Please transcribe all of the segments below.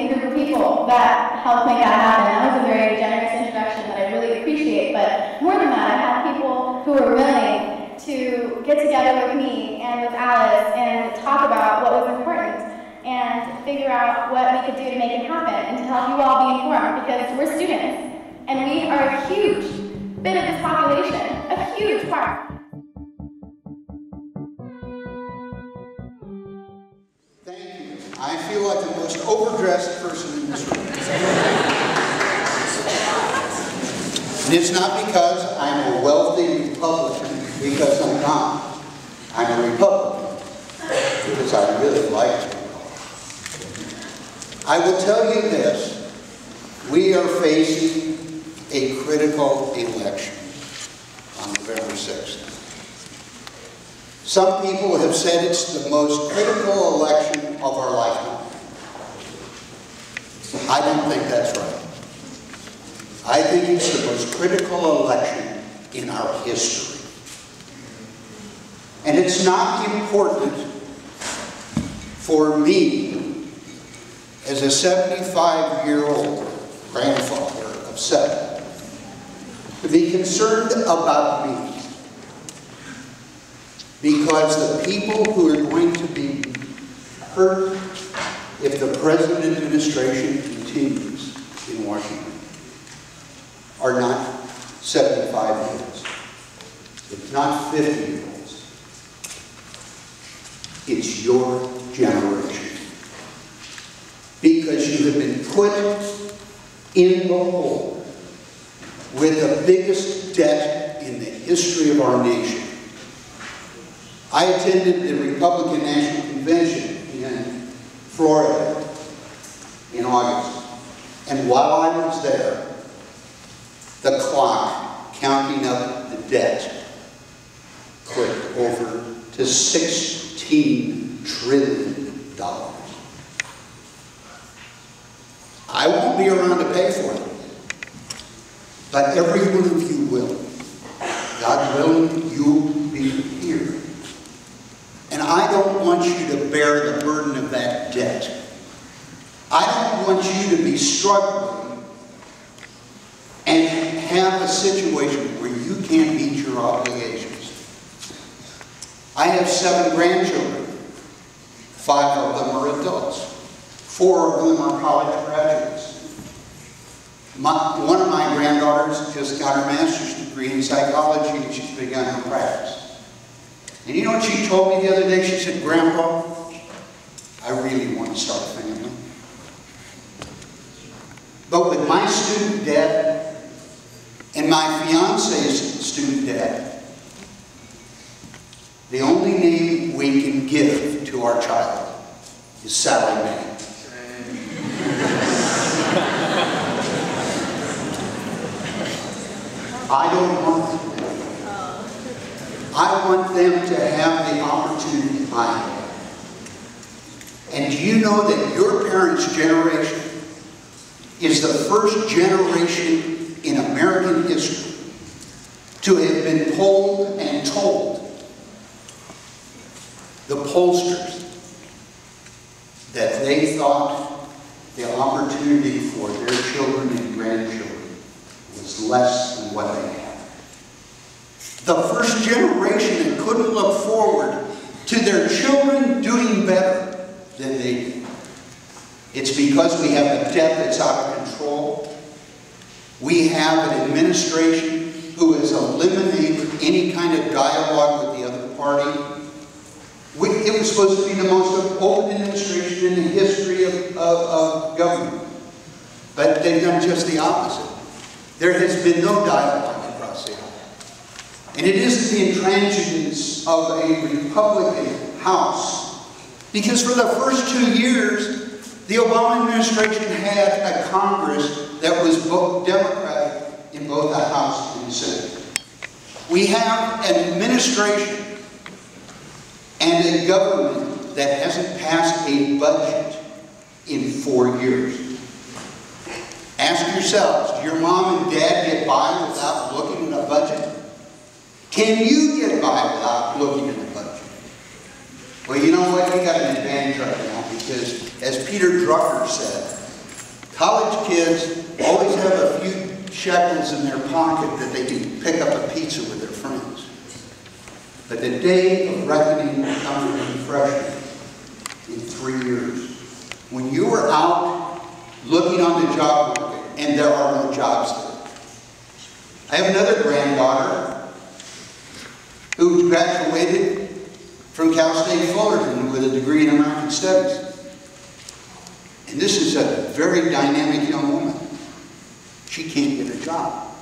amazing group of people that helped make that happen. That was a very generous introduction that I really appreciate. But more than that, I had people who were willing to get together with me and with Alice and talk about what was important and figure out what we could do to make it happen and to help you all be informed, because we're students and we are a huge bit of this population, a huge part. Thank you. I feel like the most overdressed person in this room. And it's not because I'm a wealthy Republican, because I'm not. I'm a Republican, because I really like it. I will tell you this, we are facing a critical election on November 6th. Some people have said it's the most critical election of our lifetime. I don't think that's right. I think it's the most critical election in our history. And it's not important for me, as a 75-year-old grandfather of 7, to be concerned about me, because the people who are going to be hurt if the present administration continues in Washington are not 75-year-olds. It's not 50-year-olds. It's your generation. Because you have been put in the hole with the biggest debt in the history of our nation. I attended the Republican National Convention in Florida in August. And while I was there, the clock counting up the debt clicked over to $16 trillion. I won't be around to pay for it, but every one of you will. God willing, you'll be here. And I don't want you to bear the burden of that debt. I don't want you to be struggling and have a situation where you can't meet your obligations. I have 7 grandchildren. 5 of them are adults. 4 of them are college graduates. One of my granddaughters just got her master's degree in psychology and she's begun her practice. And you know what she told me the other day? She said, "Grandpa, I really want to start a family. But with my student debt and my fiance's student debt, the only name we can give to our child is Sally Mae." I don't want them. I want them to have the opportunity I have. And do you know that your parents' generation is the first generation in American history to have been polled and told, the pollsters, that they thought the opportunity for their children and grandchildren was less than what they had. The first generation that couldn't look forward to their children doing better than they did. It's because we have a debt that's out of control. We have an administration who has eliminated any kind of dialogue with the other party. It was supposed to be the most open administration in the history of government. But they've done just the opposite. There has been no dialogue across the aisle. And it isn't the intransigence of a Republican House. Because for the first 2 years, the Obama administration had a Congress that was both Democratic in both the House and the Senate. We have an administration and a government that hasn't passed a budget in 4 years. Ask yourselves, do your mom and dad get by without looking at a budget? Can you get by without looking at a budget? Well, you know what? We got an advantage right now because, as Peter Drucker said, College kids always have a few shekels in their pocket that they can pick up a pizza with their friends. But the day of reckoning will come for you freshmen in 3 years. When you are out looking on the job market and there are no jobs there. I have another granddaughter who graduated from Cal State Fullerton with a degree in American Studies. And this is a very dynamic young woman. She can't get a job.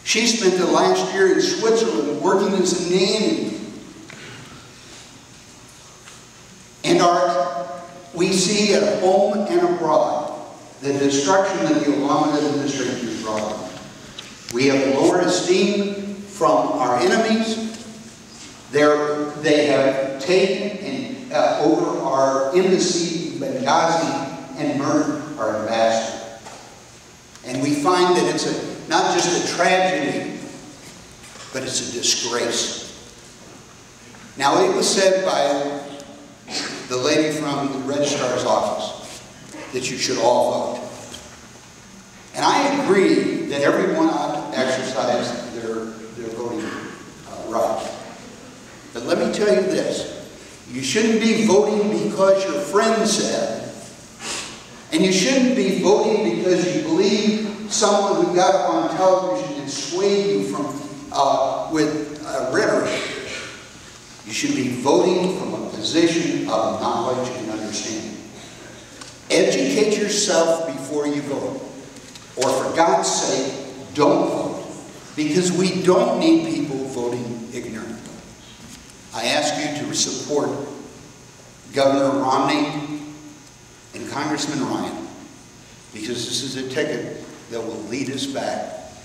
She spent the last year in Switzerland working as a nanny. And we see at home and abroad the destruction that the Obama administration has brought on. We have lower esteem from our enemies. They have taken over our embassy in Benghazi and murdered our ambassador. And we find that it's not just a tragedy, but it's a disgrace. Now, it was said by the lady from the registrar's office that you should all vote. And I agree that everyone ought to exercise their voting right. But let me tell you this. You shouldn't be voting because your friend said, and you shouldn't be voting because you believe someone who got up on television and swayed you from with rhetoric. You should be voting from a position of knowledge and understanding. Educate yourself before you vote. Or for God's sake, don't vote. Because we don't need people voting ignorantly. I ask you to support Governor Romney and Congressman Ryan, because this is a ticket that will lead us back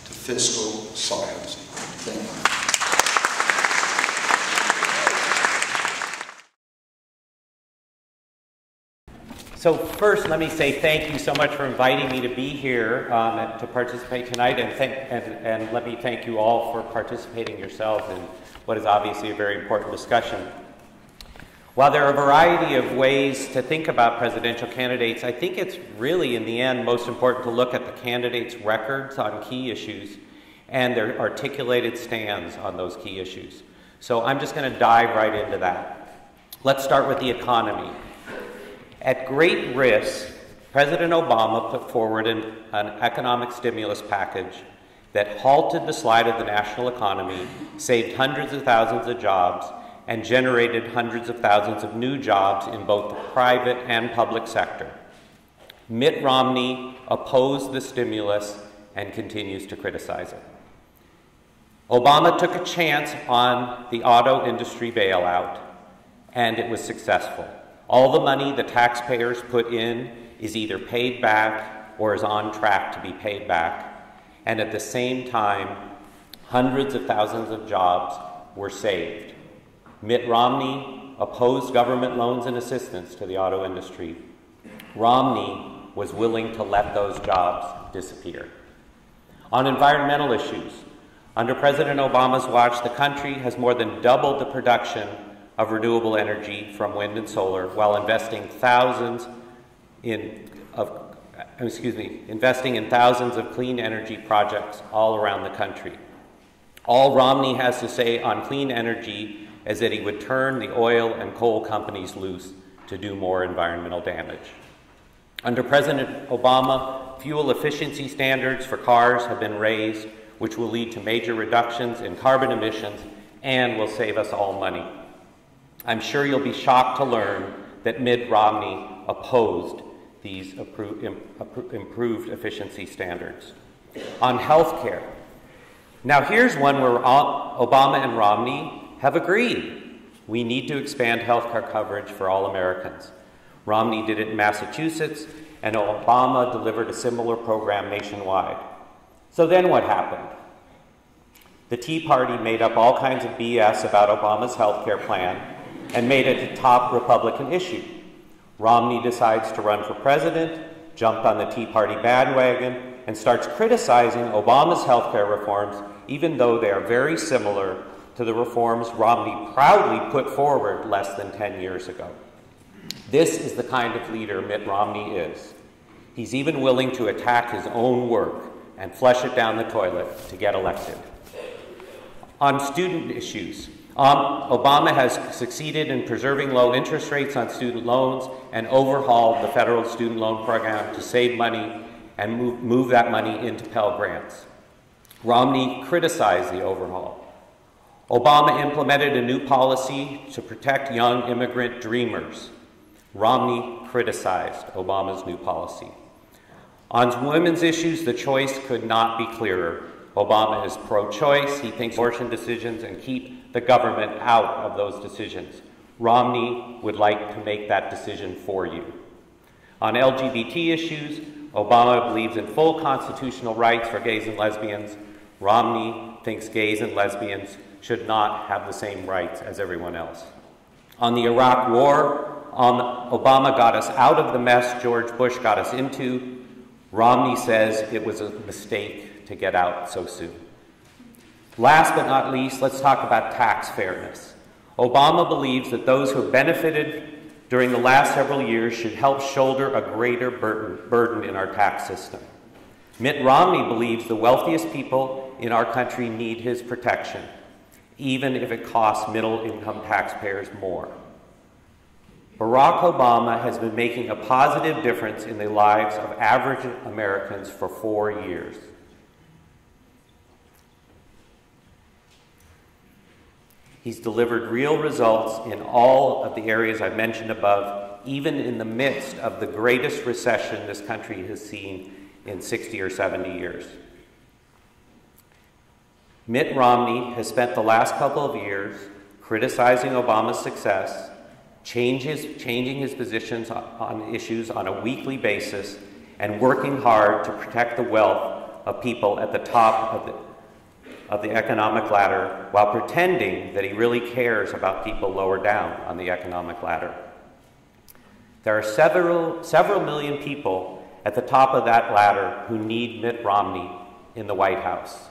to fiscal solvency. Thank you. So first, let me say thank you so much for inviting me to be here to participate tonight, and let me thank you all for participating yourselves in what is obviously a very important discussion. While there are a variety of ways to think about presidential candidates, I think it's really, in the end, most important to look at the candidates' records on key issues and their articulated stands on those key issues. So I'm just going to dive right into that. Let's start with the economy. At great risk, President Obama put forward an economic stimulus package that halted the slide of the national economy, saved hundreds of thousands of jobs, and generated hundreds of thousands of new jobs in both the private and public sector. Mitt Romney opposed the stimulus and continues to criticize it. Obama took a chance on the auto industry bailout, and it was successful. All the money the taxpayers put in is either paid back or is on track to be paid back. And at the same time, hundreds of thousands of jobs were saved. Mitt Romney opposed government loans and assistance to the auto industry. Romney was willing to let those jobs disappear. On environmental issues, under President Obama's watch, the country has more than doubled the production of renewable energy from wind and solar, while investing in thousands of clean energy projects all around the country. All Romney has to say on clean energy is that he would turn the oil and coal companies loose to do more environmental damage. Under President Obama, fuel efficiency standards for cars have been raised, which will lead to major reductions in carbon emissions and will save us all money. I'm sure you'll be shocked to learn that Mitt Romney opposed these improved efficiency standards. On health care. Now here's one where Obama and Romney have agreed. We need to expand health care coverage for all Americans. Romney did it in Massachusetts, and Obama delivered a similar program nationwide. So then what happened? The Tea Party made up all kinds of BS about Obama's health care plan and made it a top Republican issue. Romney decides to run for president, jumped on the Tea Party bandwagon, and starts criticizing Obama's health care reforms, even though they are very similar to the reforms Romney proudly put forward less than 10 years ago. This is the kind of leader Mitt Romney is. He's even willing to attack his own work and flush it down the toilet to get elected. On student issues, Obama has succeeded in preserving low interest rates on student loans and overhauled the federal student loan program to save money and move that money into Pell Grants. Romney criticized the overhaul. Obama implemented a new policy to protect young immigrant dreamers. Romney criticized Obama's new policy. On women's issues, the choice could not be clearer. Obama is pro-choice. He thinks abortion decisions and keep the government out of those decisions. Romney would like to make that decision for you. On LGBT issues, Obama believes in full constitutional rights for gays and lesbians. Romney thinks gays and lesbians should not have the same rights as everyone else. On the Iraq War, Obama got us out of the mess George Bush got us into. Romney says it was a mistake to get out so soon. Last but not least, let's talk about tax fairness. Obama believes that those who have benefited during the last several years should help shoulder a greater burden in our tax system. Mitt Romney believes the wealthiest people in our country need his protection, even if it costs middle-income taxpayers more. Barack Obama has been making a positive difference in the lives of average Americans for 4 years. He's delivered real results in all of the areas I've mentioned above, even in the midst of the greatest recession this country has seen in 60 or 70 years. Mitt Romney has spent the last couple of years criticizing Obama's success, changing his positions on issues on a weekly basis, and working hard to protect the wealth of people at the top of the economic ladder while pretending that he really cares about people lower down on the economic ladder. There are several million people at the top of that ladder who need Mitt Romney in the White House.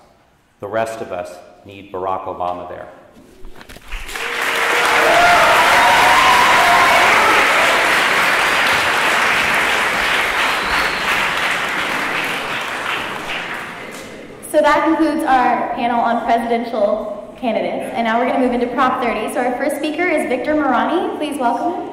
The rest of us need Barack Obama there. So that concludes our panel on presidential candidates. And now we're going to move into Prop 30. So our first speaker is Victor Marani. Please welcome him.